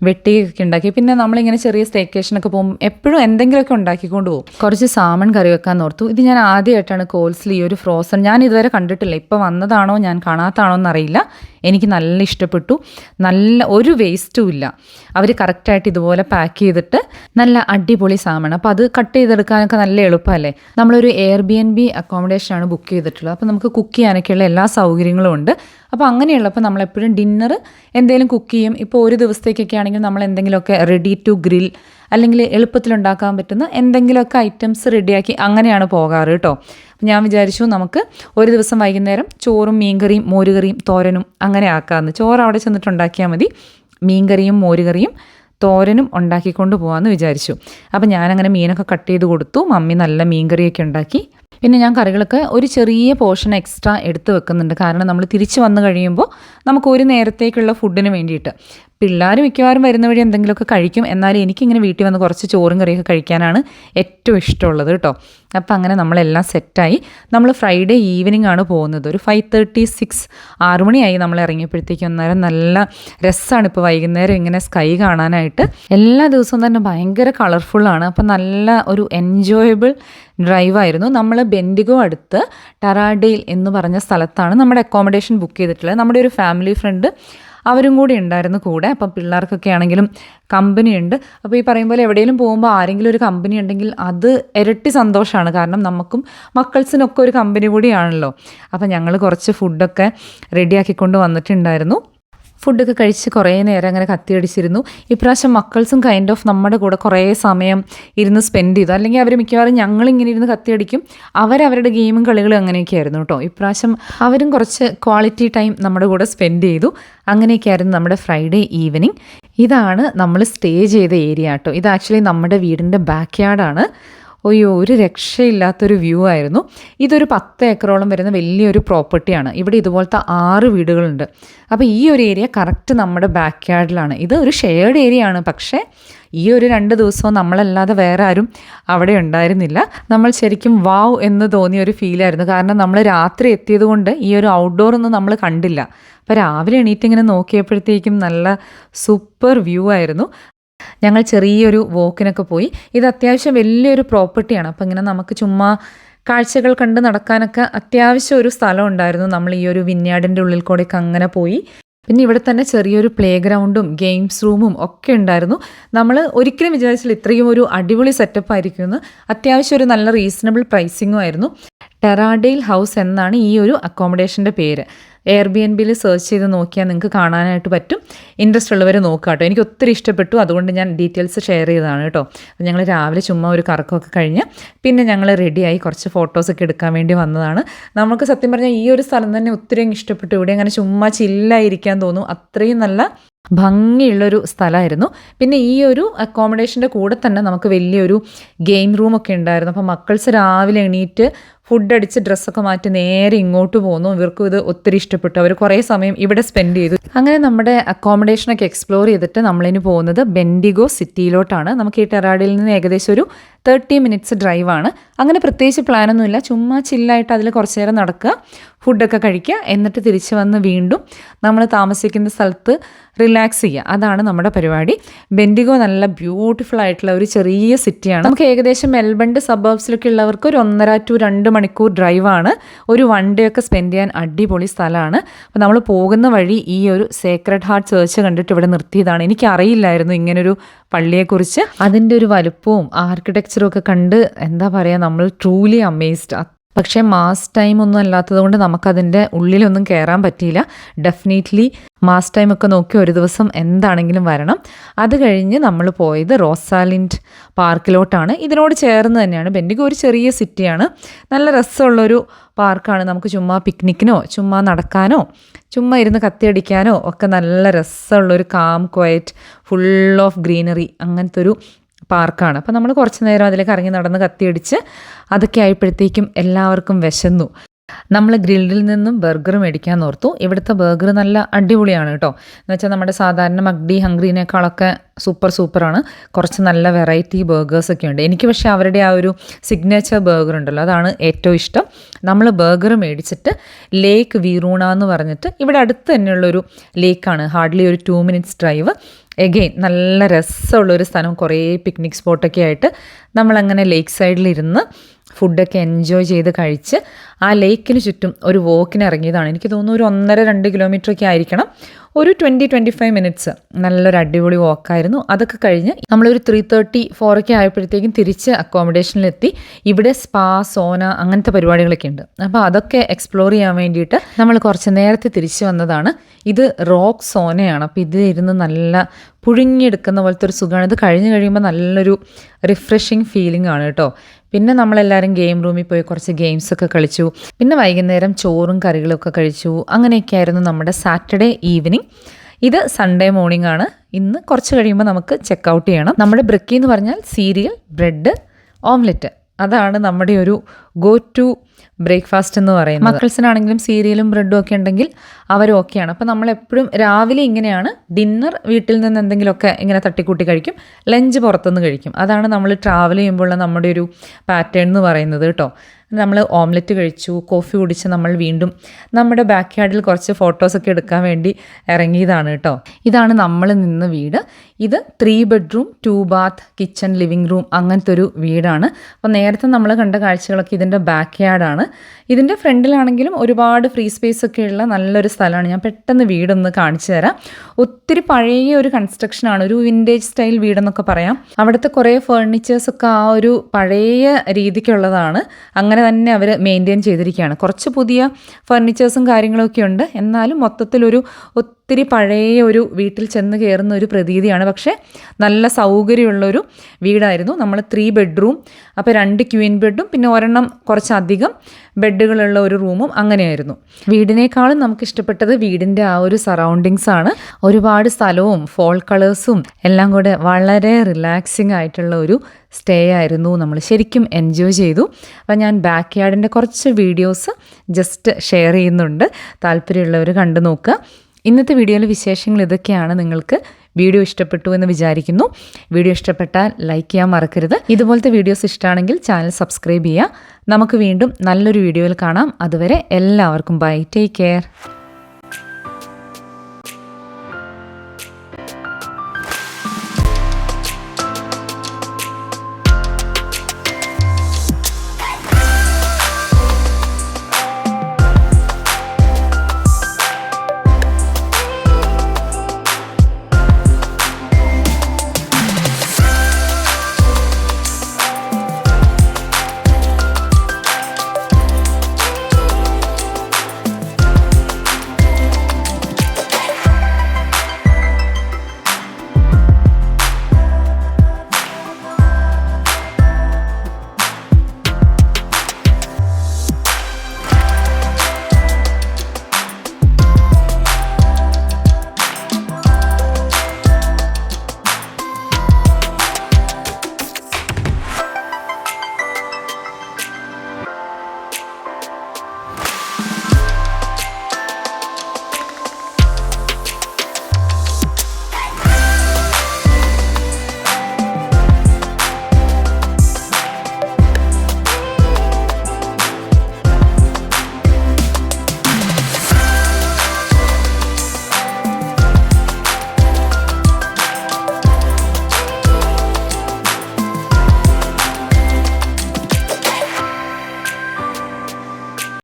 വെട്ടുകേക്കൊക്കെ ഉണ്ടാക്കി. പിന്നെ നമ്മളിങ്ങനെ ചെറിയ സ്റ്റേക്കേഷനൊക്കെ പോകുമ്പോൾ എപ്പോഴും എന്തെങ്കിലുമൊക്കെ ഉണ്ടാക്കിക്കൊണ്ട് പോകും. കുറച്ച് സാമൺ കറി വെക്കാൻ ഓർത്തു. ഇത് ഞാൻ ആദ്യമായിട്ടാണ് കോൾസ്ലി ഒരു ഫ്രോസൺ, ഞാൻ ഇതുവരെ കണ്ടിട്ടില്ല, ഇപ്പോൾ വന്നതാണോ ഞാൻ കാണാത്താണോ എന്നറിയില്ല. എനിക്ക് നല്ല ഇഷ്ടപ്പെട്ടു. നല്ല ഒരു വേസ്റ്റും ഇല്ല. അവർ കറക്റ്റായിട്ട് ഇതുപോലെ പാക്ക് ചെയ്തിട്ട് നല്ല അടിപൊളി സാധനമാണ്. അപ്പോൾ അത് കട്ട് ചെയ്തെടുക്കാനൊക്കെ നല്ല എളുപ്പമല്ലേ. നമ്മളൊരു Airbnb അക്കോമഡേഷനാണ് ബുക്ക് ചെയ്തിട്ടുള്ളത്. അപ്പോൾ നമുക്ക് കുക്ക് ചെയ്യാനൊക്കെയുള്ള എല്ലാ സൗകര്യങ്ങളും ഉണ്ട്. അപ്പോൾ അങ്ങനെയുള്ളപ്പോൾ നമ്മളെപ്പോഴും ഡിന്നർ എന്തെങ്കിലും കുക്ക് ചെയ്യും. ഇപ്പോൾ ഒരു ദിവസത്തേക്കൊക്കെ ആണെങ്കിൽ നമ്മൾ എന്തെങ്കിലുമൊക്കെ റെഡി ടു ഗ്രിൽ അല്ലെങ്കിൽ എളുപ്പത്തിലുണ്ടാക്കാൻ പറ്റുന്ന എന്തെങ്കിലുമൊക്കെ ഐറ്റംസ് റെഡിയാക്കി അങ്ങനെയാണ് പോകാറ് കേട്ടോ. അപ്പം ഞാൻ വിചാരിച്ചു നമുക്ക് ഒരു ദിവസം വൈകുന്നേരം ചോറും മീൻകറിയും മോരുകറിയും തോരനും അങ്ങനെ ആക്കാമെന്ന്. ചോറ് അവിടെ ചെന്നിട്ടുണ്ടാക്കിയാൽ മതി, മീൻകറിയും മോരുകറിയും തോരനും ഉണ്ടാക്കിക്കൊണ്ട് പോകാമെന്ന് വിചാരിച്ചു. അപ്പം ഞാനങ്ങനെ മീനൊക്കെ കട്ട് ചെയ്ത് കൊടുത്തു. മമ്മി നല്ല മീൻകറിയൊക്കെ ഉണ്ടാക്കി. പിന്നെ ഞാൻ കറികളൊക്കെ ഒരു ചെറിയ പോർഷൻ എക്സ്ട്രാ എടുത്ത് വെക്കുന്നുണ്ട്. കാരണം നമ്മൾ തിരിച്ച് വന്നു കഴിയുമ്പോൾ നമുക്ക് ഒരു നേരത്തേക്കുള്ള ഫുഡിന് വേണ്ടിയിട്ട്. പിള്ളേർ മിക്കവാറും വരുന്ന വഴി എന്തെങ്കിലുമൊക്കെ കഴിക്കും. എന്നാലും എനിക്കിങ്ങനെ വീട്ടിൽ വന്ന് കുറച്ച് ചോറും കറിയൊക്കെ കഴിക്കാനാണ് ഏറ്റവും ഇഷ്ടമുള്ളത് കേട്ടോ. അപ്പോൾ അങ്ങനെ നമ്മളെല്ലാം സെറ്റായി. നമ്മൾ ഫ്രൈഡേ ഈവനിങ് ആണ് പോകുന്നത്. ഒരു 5:36 മണിയായി നമ്മൾ ഇറങ്ങിയപ്പോഴത്തേക്കും. അന്നേരം നല്ല രസമാണ് ഇപ്പോൾ വൈകുന്നേരം ഇങ്ങനെ സ്കൈ കാണാനായിട്ട്. എല്ലാ ദിവസവും തന്നെ ഭയങ്കര കളർഫുള്ളാണ്. അപ്പോൾ നല്ല ഒരു എൻജോയബിൾ ഡ്രൈവായിരുന്നു. നമ്മൾ ബെൻഡിഗോ അടുത്ത് ടറാഡെയിൽ എന്ന് പറഞ്ഞ സ്ഥലത്താണ് നമ്മുടെ അക്കോമഡേഷൻ ബുക്ക് ചെയ്തിട്ടുള്ളത്. നമ്മുടെ ഒരു ഫാമിലി ഫ്രണ്ട് അവരും കൂടി ഉണ്ടായിരുന്നു കൂടെ. അപ്പം പിള്ളേർക്കൊക്കെ ആണെങ്കിലും കമ്പനി ഉണ്ട്. അപ്പോൾ ഈ പറയും പോലെ എവിടെയെങ്കിലും പോകുമ്പോൾ ആരെങ്കിലും ഒരു കമ്പനി ഉണ്ടെങ്കിൽ അത് ഇരട്ടി സന്തോഷമാണ്. കാരണം നമുക്കും മക്കൾസിനൊക്കെ ഒരു കമ്പനി കൂടിയാണല്ലോ. അപ്പം ഞങ്ങൾ കുറച്ച് ഫുഡൊക്കെ റെഡിയാക്കിക്കൊണ്ട് വന്നിട്ടുണ്ടായിരുന്നു. ഫുഡൊക്കെ കഴിച്ച് കുറേ നേരം അങ്ങനെ കത്തിയടിച്ചിരുന്നു. ഇപ്രാവശ്യം മക്കൾസും കൈൻഡ് ഓഫ് നമ്മുടെ കൂടെ കുറേ സമയം ഇരുന്ന് സ്പെൻഡ് ചെയ്തു. അല്ലെങ്കിൽ അവർ മിക്കവാറും ഞങ്ങളിങ്ങനെ ഇരുന്ന് കത്തിയടിക്കും, അവരവരുടെ ഗെയിമും കളികളും അങ്ങനെയൊക്കെ ആയിരുന്നു കേട്ടോ. ഇപ്രാവശ്യം അവരും കുറച്ച് ക്വാളിറ്റി ടൈം നമ്മുടെ കൂടെ സ്പെൻഡ് ചെയ്തു. അങ്ങനെയൊക്കെയായിരുന്നു നമ്മുടെ ഫ്രൈഡേ ഈവനിങ്. ഇതാണ് നമ്മൾ സ്റ്റേ ചെയ്ത ഏരിയ കേട്ടോ. ഇത് ആക്ച്വലി നമ്മുടെ വീടിൻ്റെ ബാക്ക് യാർഡാണ്. അയ്യോ, ഒരു രക്ഷയില്ലാത്തൊരു വ്യൂ ആയിരുന്നു. ഇതൊരു 10 ഏക്കറോളം വരുന്ന വലിയൊരു പ്രോപ്പർട്ടിയാണ്. ഇവിടെ ഇതുപോലത്തെ 6 വീടുകളുണ്ട്. അപ്പോൾ ഈ ഒരു ഏരിയ കറക്റ്റ് നമ്മുടെ ബാക്ക് യാർഡിലാണ്. ഇത് ഒരു ഷെയർഡ് ഏരിയ ആണ്. പക്ഷേ ഈ ഒരു 2 ദിവസവും നമ്മളല്ലാതെ വേറെ ആരും അവിടെ ഉണ്ടായിരുന്നില്ല. നമ്മൾ ശരിക്കും വാവ് എന്ന് തോന്നിയ ഒരു ഫീലായിരുന്നു. കാരണം നമ്മൾ രാത്രി എത്തിയത് കൊണ്ട് ഈ ഒരു ഔട്ട്ഡോർ ഒന്നും നമ്മൾ കണ്ടില്ല. അപ്പോൾ രാവിലെ എണീറ്റ് ഇങ്ങനെ നോക്കിയപ്പോഴത്തേക്കും നല്ല സൂപ്പർ വ്യൂ ആയിരുന്നു. ഞങ്ങൾ ചെറിയൊരു വോക്കിനൊക്കെ പോയി. ഇത് അത്യാവശ്യം വലിയൊരു പ്രോപ്പർട്ടിയാണ്. അപ്പോൾ ഇങ്ങനെ നമുക്ക് ചുമ്മാ കാഴ്ചകൾ കണ്ട് നടക്കാനൊക്കെ അത്യാവശ്യം ഒരു സ്ഥലം ഉണ്ടായിരുന്നു. നമ്മൾ ഈ ഒരു വിന്യാർഡിൻ്റെ ഉള്ളിൽ കൂടെയൊക്കെ അങ്ങനെ പോയി. പിന്നെ ഇവിടെ തന്നെ ചെറിയൊരു പ്ലേ ഗ്രൗണ്ടും ഗെയിംസ് റൂമും ഒക്കെ ഉണ്ടായിരുന്നു. നമ്മൾ ഒരിക്കലും വിചാരിച്ചില്ല ഇത്രയും ഒരു അടിപൊളി സെറ്റപ്പ് ആയിരിക്കുമെന്ന്. അത്യാവശ്യം ഒരു നല്ല റീസണബിൾ പ്രൈസിങ്ങും ആയിരുന്നു. ടെറാഡെയിൽ ഹൗസ് എന്നാണ് ഈ ഒരു അക്കോമഡേഷൻ്റെ പേര്. എയർബിഎൻബിയിൽ സെർച്ച് ചെയ്ത് നോക്കിയാൽ നിങ്ങൾക്ക് കാണാനായിട്ട് പറ്റും. ഇൻട്രസ്റ്റ് ഉള്ളവർ നോക്കുക കേട്ടോ. എനിക്ക് ഒത്തിരി ഇഷ്ടപ്പെട്ടു, അതുകൊണ്ട് ഞാൻ ഡീറ്റെയിൽസ് ഷെയർ ചെയ്തതാണ് കേട്ടോ. അപ്പോൾ ഞങ്ങൾ രാവിലെ ചുമ്മാ ഒരു കറക്കമൊക്കെ കഴിഞ്ഞ് പിന്നെ ഞങ്ങൾ റെഡിയായി കുറച്ച് ഫോട്ടോസൊക്കെ എടുക്കാൻ വേണ്ടി വന്നതാണ്. നമുക്ക് സത്യം പറഞ്ഞാൽ ഈ ഒരു സ്ഥലം തന്നെ ഒത്തിരി ഇഷ്ടപ്പെട്ടു. ഇവിടെ അങ്ങനെ ചുമ്മാ ചില്ലായിരിക്കാൻ തോന്നും, അത്രയും നല്ല ഭംഗിയുള്ളൊരു സ്ഥലമായിരുന്നു. പിന്നെ ഈ ഒരു അക്കോമഡേഷൻ്റെ കൂടെ തന്നെ നമുക്ക് വലിയൊരു ഗെയിം റൂമൊക്കെ ഉണ്ടായിരുന്നു. അപ്പോൾ മക്കൾസ് രാവിലെ എണീറ്റ് ഫുഡ് അടിച്ച് ഡ്രസ്സൊക്കെ മാറ്റി നേരെ ഇങ്ങോട്ട് പോന്നു. ഇവർക്കും ഇത് ഒത്തിരി ഇഷ്ടപ്പെട്ടു. അവർ കുറേ സമയം ഇവിടെ സ്പെൻഡ് ചെയ്തു. അങ്ങനെ നമ്മുടെ അക്കോമഡേഷനൊക്കെ എക്സ്പ്ലോർ ചെയ്തിട്ട് നമ്മളിനി പോകുന്നത് ബെൻഡിഗോ സിറ്റിയിലോട്ടാണ്. നമുക്ക് ഈ ടെറാഡയിൽ നിന്ന് ഏകദേശം ഒരു 30 മിനിറ്റ്സ് ഡ്രൈവാണ്. അങ്ങനെ പ്രത്യേകിച്ച് പ്ലാനൊന്നുമില്ല, ചുമ്മാ ചില്ലായിട്ട് അതിൽ കുറച്ച് നേരം നടക്കുക, ഫുഡൊക്കെ കഴിക്കുക, എന്നിട്ട് തിരിച്ച് വന്ന് വീണ്ടും നമ്മൾ താമസിക്കുന്ന സ്ഥലത്ത് റിലാക്സ് ചെയ്യുക. അതാണ് നമ്മുടെ പരിപാടി. ബെൻഡിഗോ നല്ല ബ്യൂട്ടിഫുൾ ആയിട്ടുള്ള ഒരു ചെറിയ സിറ്റിയാണ്. നമുക്ക് ഏകദേശം മെൽബണിൻ്റെ സബർബ്സിലൊക്കെ ഉള്ളവർക്ക് ഒരു 1.5 to 2 മണിക്കൂർ ഡ്രൈവാണ്. ഒരു 1 ഡേ ഒക്കെ സ്പെൻഡ് ചെയ്യാൻ അടിപൊളി സ്ഥലമാണ്. അപ്പോൾ നമ്മൾ പോകുന്ന വഴി ഈ ഒരു സേക്രഡ് ഹാർട്ട് ചേർച്ച് കണ്ടിട്ട് ഇവിടെ നിർത്തിയതാണ്. എനിക്കറിയില്ലായിരുന്നു ഇങ്ങനൊരു പള്ളിയെക്കുറിച്ച്. അതിൻ്റെ ഒരു വലുപ്പവും ആർക്കിടെക്ചറും ഒക്കെ കണ്ട് എന്താ പറയുക, നമ്മൾ ട്രൂലി അമേസ്ഡ്. പക്ഷേ മാസ് ടൈം ഒന്നും അല്ലാത്തത് കൊണ്ട് നമുക്കതിൻ്റെ ഉള്ളിലൊന്നും കയറാൻ പറ്റിയില്ല. ഡെഫിനറ്റ്ലി മാസ് ടൈമൊക്കെ നോക്കി ഒരു ദിവസം എന്താണെങ്കിലും വരണം. അത് കഴിഞ്ഞ് നമ്മൾ പോയത് റോസാലിൻഡ് പാർക്കിലോട്ടാണ്. ഇതിനോട് ചേർന്ന് തന്നെയാണ്. ബെൻഡിഗോ ഒരു ചെറിയ സിറ്റിയാണ്, നല്ല രസമുള്ളൊരു പാർക്കാണ്. നമുക്ക് ചുമ്മാ പിക്നിക്കിനോ ചുമ്മാ നടക്കാനോ ചുമ്മാ ഇരുന്ന് കത്തിയടിക്കാനോ ഒക്കെ നല്ല രസമുള്ളൊരു calm quiet full of greenery അങ്ങനത്തെ ഒരു പാർക്കാണ്. അപ്പോൾ നമ്മൾ കുറച്ച് നേരം അതിലേക്ക് ഇറങ്ങി നടന്ന് കത്തിയടിച്ച് അതൊക്കെ ആയപ്പോഴത്തേക്കും എല്ലാവർക്കും വിശന്നു. നമ്മൾ ഗ്രിൽഡിൽ നിന്നും ബർഗർ മേടിക്കാൻ ഓർത്തു. ഇവിടുത്തെ ബർഗർ നല്ല അടിപൊളിയാണ് കേട്ടോ. എന്ന് വെച്ചാൽ നമ്മുടെ സാധാരണ മക്ഡി ഹംഗ്രീനേക്കാളൊക്കെ സൂപ്പറാണ്. കുറച്ച് നല്ല വെറൈറ്റി ബർഗേഴ്സൊക്കെ ഉണ്ട്. എനിക്ക് പക്ഷേ അവരുടെ ആ ഒരു സിഗ്നേച്ചർ ബർഗർ ഉണ്ടല്ലോ, അതാണ് ഏറ്റവും ഇഷ്ടം. നമ്മൾ ബർഗർ മേടിച്ചിട്ട് ലേക്ക് വീറൂണ എന്ന് പറഞ്ഞിട്ട് ഇവിടെ അടുത്ത് തന്നെയുള്ളൊരു ലേക്കാണ്. ഹാർഡ്ലി ഒരു 2 മിനിറ്റ്സ് ഡ്രൈവ്. എഗെയിൻ നല്ല രസമുള്ളൊരു സ്ഥലം, കുറേ പിക്നിക് സ്പോട്ടൊക്കെ ആയിട്ട് നമ്മളങ്ങനെ ലേക്ക് സൈഡിലിരുന്ന് ഫുഡൊക്കെ എൻജോയ് ചെയ്ത് കഴിച്ച് ആ ലേക്കിന് ചുറ്റും ഒരു വോക്കിന് ഇറങ്ങിയതാണ്. എനിക്ക് തോന്നുന്നു ഒരു 1.5-2 കിലോമീറ്ററൊക്കെ ആയിരിക്കണം. ഒരു 20-25 മിനിറ്റ്സ് നല്ലൊരു അടിപൊളി വോക്കായിരുന്നു. അതൊക്കെ കഴിഞ്ഞ് നമ്മളൊരു 3:30-4 ഒക്കെ ആയപ്പോഴത്തേക്കും തിരിച്ച് അക്കോമഡേഷനിലെത്തി. ഇവിടെ സ്പാ, സോന അങ്ങനത്തെ പരിപാടികളൊക്കെ ഉണ്ട്. അപ്പോൾ അതൊക്കെ എക്സ്പ്ലോർ ചെയ്യാൻ വേണ്ടിയിട്ട് നമ്മൾ കുറച്ച് നേരത്തെ തിരിച്ച് വന്നതാണ്. ഇത് റോക്ക് സോനയാണ്. അപ്പോൾ ഇതിലിരുന്ന് നല്ല പുഴുങ്ങിയെടുക്കുന്ന പോലത്തെ ഒരു സുഖമാണ്. ഇത് കഴിഞ്ഞ് കഴിയുമ്പോൾ നല്ലൊരു റിഫ്രഷിങ് ഫീലിംഗ് ആണ് കേട്ടോ. പിന്നെ നമ്മളെല്ലാവരും ഗെയിം റൂമിൽ പോയി കുറച്ച് ഗെയിംസൊക്കെ കളിച്ചു. പിന്നെ വൈകുന്നേരം ചോറും കറികളും ഒക്കെ കഴിച്ചു. അങ്ങനെയൊക്കെയായിരുന്നു നമ്മുടെ സാറ്റർഡേ ഈവനിങ്. ഇത് സൺഡേ മോർണിംഗ് ആണ്. ഇന്ന് കുറച്ച് കഴിയുമ്പോൾ നമുക്ക് ചെക്കൗട്ട് ചെയ്യണം. നമ്മുടെ ബ്രക്കി എന്ന് പറഞ്ഞാൽ സീരിയൽ, ബ്രെഡ്, ഓംലെറ്റ്. അതാണ് നമ്മുടെ ഒരു ഗോ ടു ബ്രേക്ക്ഫാസ്റ്റ് എന്ന് പറയുന്നത്. മക്കൾസിനാണെങ്കിലും സീരിയലും ബ്രെഡും ഒക്കെ ഉണ്ടെങ്കിൽ അവരും ഓക്കെയാണ്. അപ്പോൾ നമ്മളെപ്പോഴും രാവിലെ ഇങ്ങനെയാണ്. ഡിന്നർ വീട്ടിൽ നിന്ന് എന്തെങ്കിലുമൊക്കെ ഇങ്ങനെ തട്ടിക്കൂട്ടി കഴിക്കും, ലഞ്ച് പുറത്തുനിന്ന് കഴിക്കും. അതാണ് നമ്മൾ ട്രാവൽ ചെയ്യുമ്പോഴുള്ള നമ്മുടെ ഒരു പാറ്റേൺ എന്ന് പറയുന്നത് കേട്ടോ. നമ്മൾ ഓംലെറ്റ് കഴിച്ചു, കോഫി കുടിച്ച് നമ്മൾ വീണ്ടും നമ്മുടെ ബാക്ക് യാർഡിൽ കുറച്ച് ഫോട്ടോസൊക്കെ എടുക്കാൻ വേണ്ടി ഇറങ്ങിയതാണ് കേട്ടോ. ഇതാണ് നമ്മൾ നിന്ന വീട്. ഇത് 3 bedroom 2 bath kitchen living room അങ്ങനത്തെ ഒരു വീടാണ്. അപ്പോൾ നേരത്തെ നമ്മൾ കണ്ട കാഴ്ചകളൊക്കെ ഇതിൻ്റെ ബാക്ക് യാർഡാണ്. ഇതിൻ്റെ ഫ്രണ്ടിലാണെങ്കിലും ഒരുപാട് ഫ്രീ സ്പേസ് ഒക്കെ ഉള്ള നല്ലൊരു സ്ഥലമാണ്. ഞാൻ പെട്ടെന്ന് വീടൊന്ന് കാണിച്ചു തരാം. ഒത്തിരി പഴയ ഒരു കൺസ്ട്രക്ഷനാണ്, ഒരു വിൻറ്റേജ് സ്റ്റൈൽ വീടെന്നൊക്കെ പറയാം. അവിടുത്തെ കുറേ ഫേർണിച്ചേഴ്സൊക്കെ ആ ഒരു പഴയ രീതിക്കുള്ളതാണ്. അങ്ങനെ തന്നെ അവർ മെയിൻറ്റെയിൻ ചെയ്തിരിക്കുകയാണ്. കുറച്ച് പുതിയ ഫർണിച്ചേഴ്സും കാര്യങ്ങളൊക്കെ ഉണ്ട്. എന്നാലും മൊത്തത്തിലൊരു ഒത്തിരി പഴയ ഒരു വീട്ടിൽ ചെന്ന് കയറുന്ന ഒരു പ്രതീതിയാണ്. പക്ഷേ നല്ല സൗകര്യമുള്ളൊരു വീടായിരുന്നു. നമ്മൾ 3 ബെഡ്റൂം, അപ്പോൾ 2 ക്വീൻ ബെഡും പിന്നെ ഒരെണ്ണം കുറച്ചധികം ബെഡുകളുള്ള ഒരു റൂമും അങ്ങനെയായിരുന്നു. വീടിനേക്കാളും നമുക്ക് ഇഷ്ടപ്പെട്ടത് വീടിൻ്റെ ആ ഒരു സറൗണ്ടിങ്സ് ആണ്. ഒരുപാട് സ്ഥലവും ഫോൾ കളേഴ്സും എല്ലാം കൂടെ വളരെ റിലാക്സിങ് ആയിട്ടുള്ള ഒരു സ്റ്റേ ആയിരുന്നു. നമ്മൾ ശരിക്കും എൻജോയ് ചെയ്തു. അപ്പോൾ ഞാൻ ബാക്ക് യാർഡിൻ്റെ കുറച്ച് വീഡിയോസ് ജസ്റ്റ് ഷെയർ ചെയ്യുന്നുണ്ട്, താല്പര്യമുള്ളവർ കണ്ടു നോക്കുക. ഇന്നത്തെ വീഡിയോയിലെ വിശേഷങ്ങൾ ഇതൊക്കെയാണ്. നിങ്ങൾക്ക് വീഡിയോ ഇഷ്ടപ്പെട്ടു എന്ന് വിചാരിക്കുന്നു. വീഡിയോ ഇഷ്ടപ്പെട്ടാൽ ലൈക്ക് ചെയ്യാൻ മറക്കരുത്. ഇതുപോലത്തെ വീഡിയോസ് ഇഷ്ടമാണെങ്കിൽ ചാനൽ സബ്സ്ക്രൈബ് ചെയ്യുക. നമുക്ക് വീണ്ടും നല്ലൊരു വീഡിയോയിൽ കാണാം. അതുവരെ എല്ലാവർക്കും ബൈ, ടേക്ക് കെയർ.